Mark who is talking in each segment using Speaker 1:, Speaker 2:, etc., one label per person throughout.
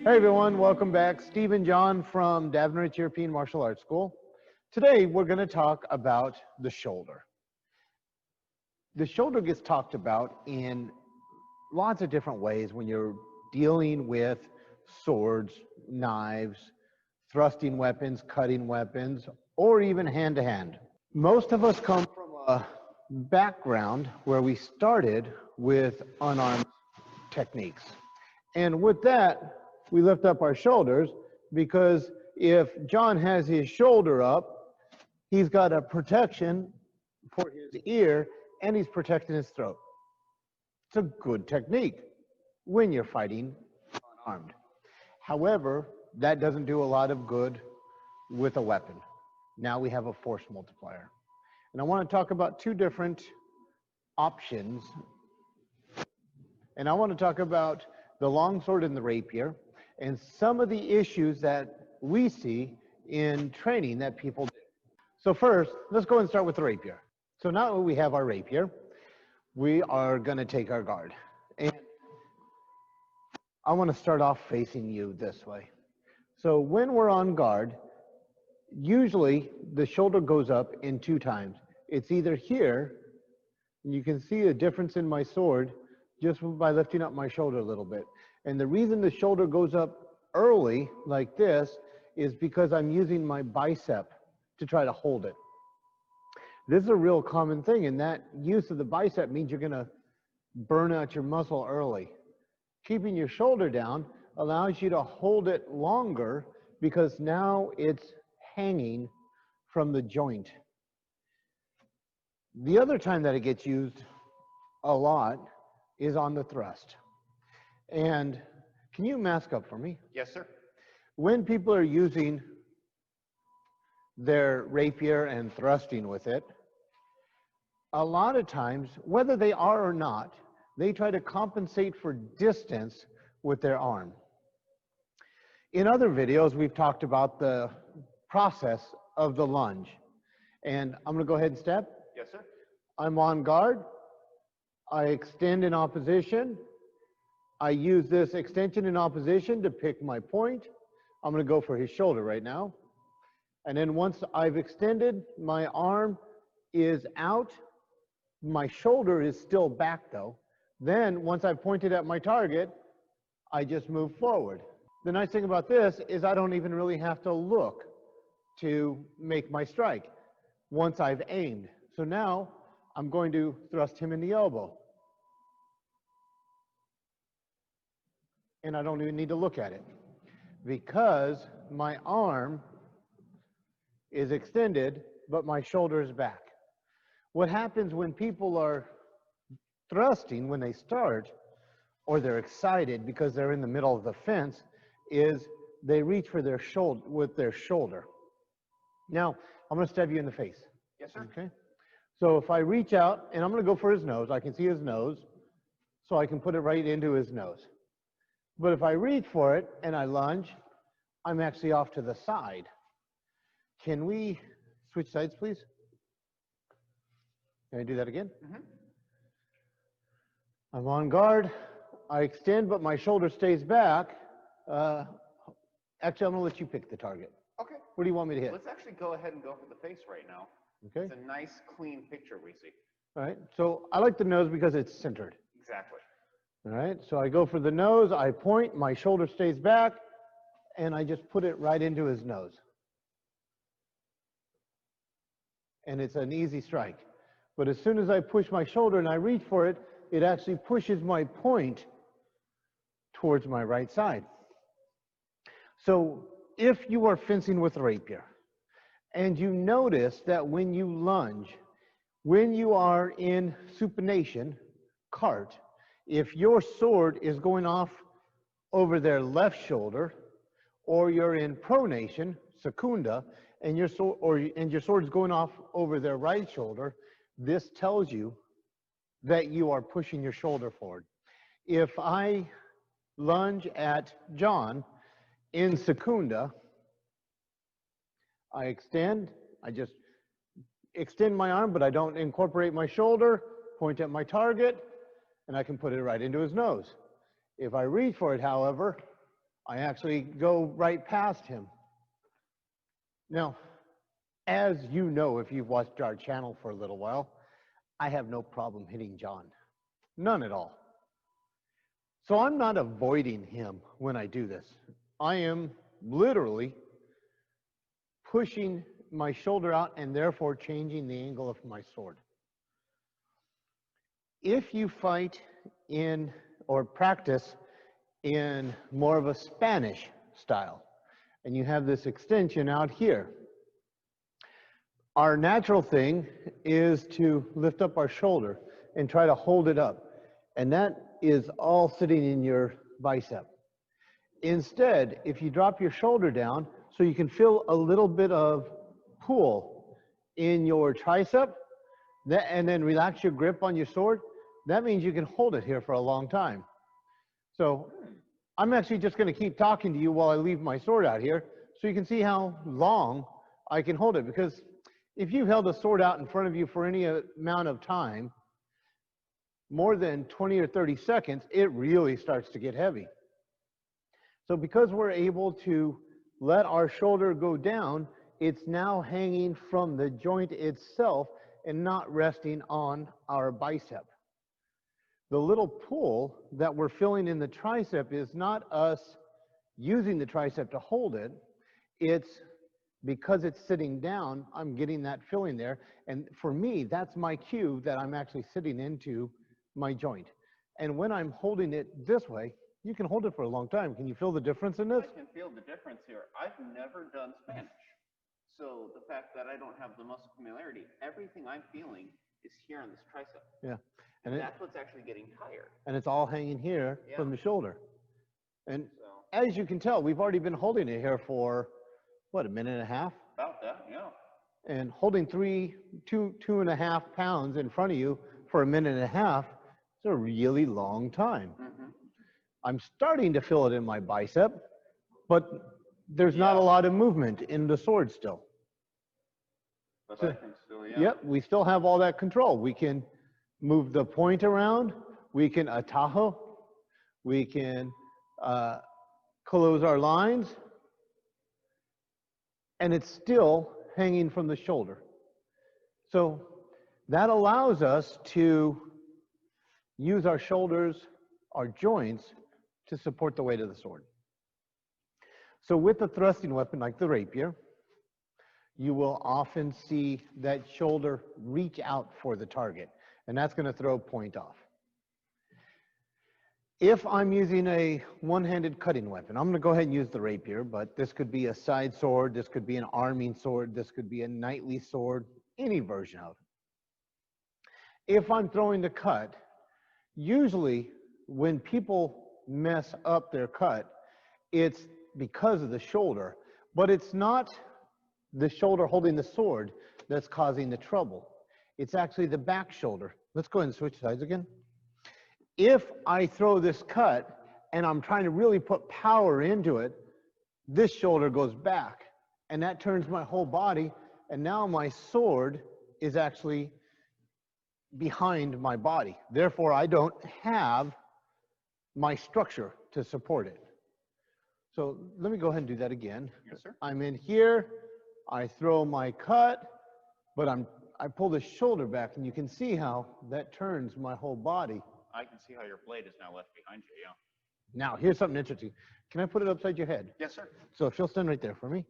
Speaker 1: Hey everyone, welcome back. Steve and John from Davnerich European Martial Arts School. Today we're going to talk about the shoulder. The shoulder gets talked about in lots of different ways when you're dealing with swords, knives, thrusting weapons, cutting weapons, or even hand-to-hand. Most of us come from a background where we started with unarmed techniques. And with that, we lift up our shoulders because if John has his shoulder up, he's got a protection for his ear and he's protecting his throat. It's a good technique when you're fighting unarmed. However, that doesn't do a lot of good with a weapon. Now we have a force multiplier. And I want to talk about two different options. And I want to talk about the longsword and the rapier, and some of the issues that we see in training that people do. So first, let's go and start with the rapier. So now we have our rapier, we are going to take our guard. And I want to start off facing you this way. So when we're on guard, usually the shoulder goes up in two times. It's either here, and you can see a difference in my sword just by lifting up my shoulder a little bit. And the reason the shoulder goes up early like this is because I'm using my bicep to try to hold it. This is a real common thing, and that use of the bicep means you're going to burn out your muscle early. Keeping your shoulder down allows you to hold it longer because now it's hanging from the joint. The other time that it gets used a lot is on the thrust. And can you mask up for me?
Speaker 2: Yes, sir.
Speaker 1: When people are using their rapier and thrusting with it, a lot of times, whether they are or not, they try to compensate for distance with their arm. In other videos, we've talked about the process of the lunge. And I'm going to go ahead and step.
Speaker 2: Yes, sir.
Speaker 1: I'm on guard. I extend in opposition. I use this extension in opposition to pick my point. I'm going to go for his shoulder right now. And then once I've extended, my arm is out. My shoulder is still back though. Then once I've pointed at my target, I just move forward. The nice thing about this is I don't even really have to look to make my strike once I've aimed. So now I'm going to thrust him in the elbow. And I don't even need to look at it because my arm is extended, but my shoulder is back. What happens when people are thrusting when they start, or they're excited because they're in the middle of the fence, is they reach for their shoulder with their shoulder. Now, I'm going to stab you in the face.
Speaker 2: Yes, sir.
Speaker 1: Okay. So if I reach out, and I'm going to go for his nose, I can see his nose, so I can put it right into his nose. But if I reach for it and I lunge, I'm actually off to the side. Can we switch sides, please? Can I do that again?
Speaker 2: Mm-hmm.
Speaker 1: I'm on guard. I extend, but my shoulder stays back. Actually, I'm going to let you pick the target.
Speaker 2: Okay.
Speaker 1: What do you want me to hit?
Speaker 2: Let's actually go ahead and go for the face right now.
Speaker 1: Okay.
Speaker 2: It's a nice, clean picture we see.
Speaker 1: All right. So I like the nose because it's centered.
Speaker 2: Exactly.
Speaker 1: All right. So I go for the nose. I point. My shoulder stays back. And I just put it right into his nose. And it's an easy strike. But as soon as I push my shoulder and I reach for it, it actually pushes my point towards my right side. So if you are fencing with a rapier and you notice that when you lunge, when you are in supination, cart, if your sword is going off over their left shoulder, or you're in pronation, secunda, and your sword is going off over their right shoulder, this tells you that you are pushing your shoulder forward. If I lunge at John in secunda. I just extend my arm, but I don't incorporate my shoulder, point at my target, and I can put it right into his nose. If I reach for it, however, I actually go right past him. Now, as you know, if you've watched our channel for a little while, I have no problem hitting John. None at all. So I'm not avoiding him when I do this. I am literally pushing my shoulder out and therefore changing the angle of my sword. If you fight in or practice in more of a Spanish style, and you have this extension out here, our natural thing is to lift up our shoulder and try to hold it up. And that is all sitting in your bicep. Instead, if you drop your shoulder down so you can feel a little bit of pull in your tricep, and then relax your grip on your sword, that means you can hold it here for a long time. So I'm actually just going to keep talking to you while I leave my sword out here so you can see how long I can hold it. Because if you've held a sword out in front of you for any amount of time, more than 20 or 30 seconds, it really starts to get heavy. So because we're able to let our shoulder go down, it's now hanging from the joint itself and not resting on our bicep. The little pull that we're feeling in the tricep is not us using the tricep to hold it. It's because it's sitting down, I'm getting that feeling there. And for me, that's my cue that I'm actually sitting into my joint. And when I'm holding it this way, you can hold it for a long time. Can you feel the difference in this?
Speaker 2: I can feel the difference here. I've never done Spanish. So the fact that I don't have the muscle familiarity, everything I'm feeling is here on this tricep.
Speaker 1: Yeah.
Speaker 2: And that's what's actually getting tired.
Speaker 1: And it's all hanging here from the shoulder. And
Speaker 2: So,
Speaker 1: as you can tell, we've already been holding it here for, what, a minute and a half?
Speaker 2: about that, yeah.
Speaker 1: And holding 2.5 pounds in front of you for a minute and a half is a really long time.
Speaker 2: Mm-hmm.
Speaker 1: I'm starting to feel it in my bicep, but there's not a lot of movement in the sword still.
Speaker 2: But
Speaker 1: So,
Speaker 2: I can still,
Speaker 1: yep, we still have all that control. We can move the point around, we can atajo, we can close our lines, and it's still hanging from the shoulder. So that allows us to use our shoulders, our joints, to support the weight of the sword. So with a thrusting weapon like the rapier, you will often see that shoulder reach out for the target, and that's going to throw point off. If I'm using a one-handed cutting weapon, I'm going to go ahead and use the rapier, but this could be a side sword, this could be an arming sword, this could be a knightly sword, any version of it. If I'm throwing the cut, usually when people mess up their cut, it's because of the shoulder, but it's not the shoulder holding the sword that's causing the trouble. It's actually the back shoulder. Let's go ahead and switch sides again. If I throw this cut and I'm trying to really put power into it, this shoulder goes back and that turns my whole body, and now my sword is actually behind my body. Therefore, I don't have my structure to support it. So let me go ahead and do that again.
Speaker 2: Yes, sir.
Speaker 1: I'm in here, I throw my cut, but I pull the shoulder back, and you can see how that turns my whole body.
Speaker 2: I can see how your blade is now left behind you, yeah.
Speaker 1: Now, here's something interesting. Can I put it upside your head?
Speaker 2: Yes, sir.
Speaker 1: So if you'll stand right there for me.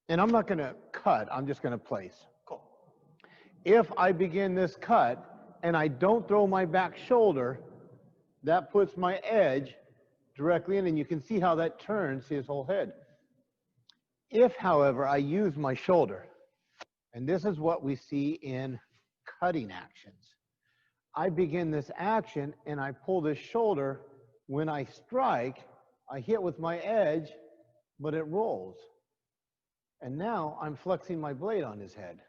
Speaker 1: And I'm not going to cut, I'm just going to place.
Speaker 2: Cool.
Speaker 1: If I begin this cut and I don't throw my back shoulder, that puts my edge directly in, and you can see how that turns his whole head. If, however, I use my shoulder, and this is what we see in cutting actions, I begin this action and I pull this shoulder. When I strike, I hit with my edge, but it rolls. And now I'm flexing my blade on his head.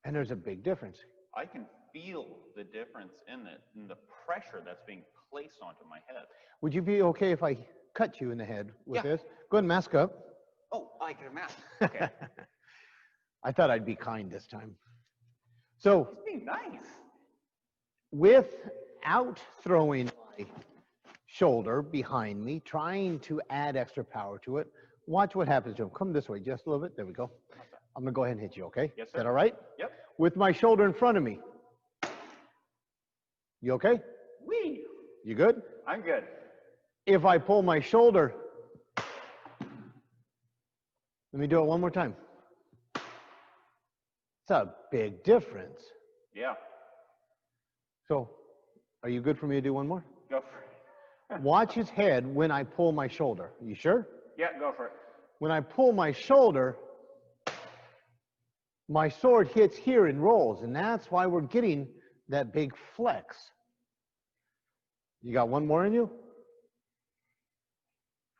Speaker 1: And there's a big difference.
Speaker 2: I can feel the difference in the pressure that's being place onto my head.
Speaker 1: Would you be okay if I cut you in the head with
Speaker 2: Yeah.
Speaker 1: this? Go ahead and mask up.
Speaker 2: Oh, I get a mask. Okay.
Speaker 1: I thought I'd be kind this time. So,
Speaker 2: He's being nice.
Speaker 1: without throwing my shoulder behind me, trying to add extra power to it, watch what happens to him. Come this way just a little bit. There we go. I'm going to go ahead and hit you, okay?
Speaker 2: Yes,
Speaker 1: Is
Speaker 2: sir.
Speaker 1: that all right?
Speaker 2: Yep.
Speaker 1: With my shoulder in front of me. You okay?
Speaker 2: Wee.
Speaker 1: You good?
Speaker 2: I'm good.
Speaker 1: If I pull my shoulder, let me do it one more time. It's a big difference.
Speaker 2: Yeah.
Speaker 1: So, are you good for me to do one more?
Speaker 2: Go for it.
Speaker 1: Watch his head when I pull my shoulder. You sure?
Speaker 2: Yeah, go for it.
Speaker 1: When I pull my shoulder, my sword hits here and rolls, and that's why we're getting that big flex. You got one more in you?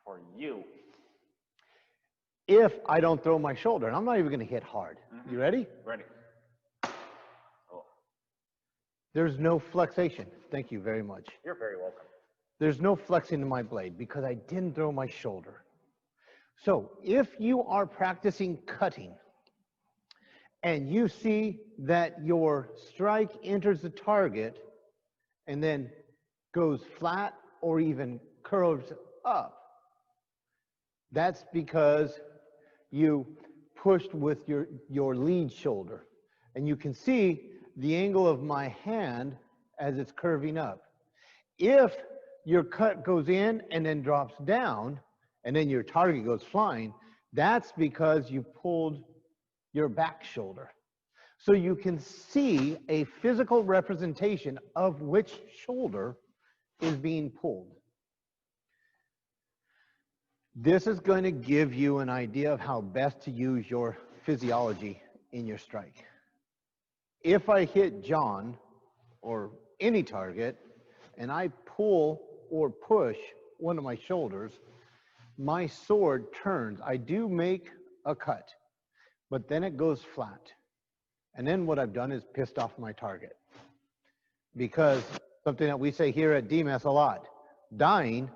Speaker 2: For you.
Speaker 1: If I don't throw my shoulder, and I'm not even going to hit hard. You ready?
Speaker 2: Ready. Oh,
Speaker 1: There's no flexation. Thank you very much.
Speaker 2: you're very welcome.
Speaker 1: There's no flexing to my blade because I didn't throw my shoulder. So if you are practicing cutting and you see that your strike enters the target and then goes flat or even curves up, that's because you pushed with your lead shoulder. And you can see the angle of my hand as it's curving up. If your cut goes in and then drops down, and then your target goes flying, that's because you pulled your back shoulder. So you can see a physical representation of which shoulder is being pulled. This is going to give you an idea of how best to use your physiology in your strike. If I hit John or any target and I pull or push one of my shoulders, my sword turns. I do make a cut, but then it goes flat. And then what I've done is pissed off my target. Because something that we say here at DEMAS a lot, dying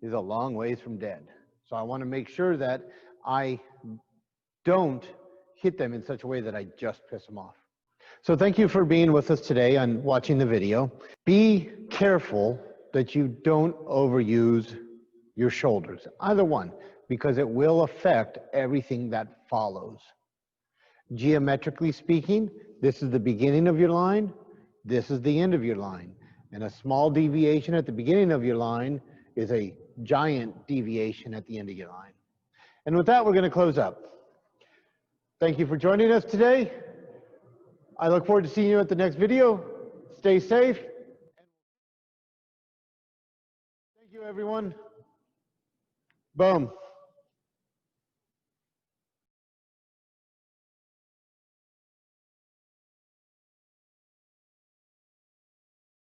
Speaker 1: is a long ways from dead. So I want to make sure that I don't hit them in such a way that I just piss them off. So thank you for being with us today and watching the video. Be careful that you don't overuse your shoulders, either one, because it will affect everything that follows. Geometrically speaking, this is the beginning of your line, this is the end of your line. And a small deviation at the beginning of your line is a giant deviation at the end of your line. And with that, we're going to close up. Thank you for joining us today. I look forward to seeing you at the next video. Stay safe. Thank you, everyone. Boom.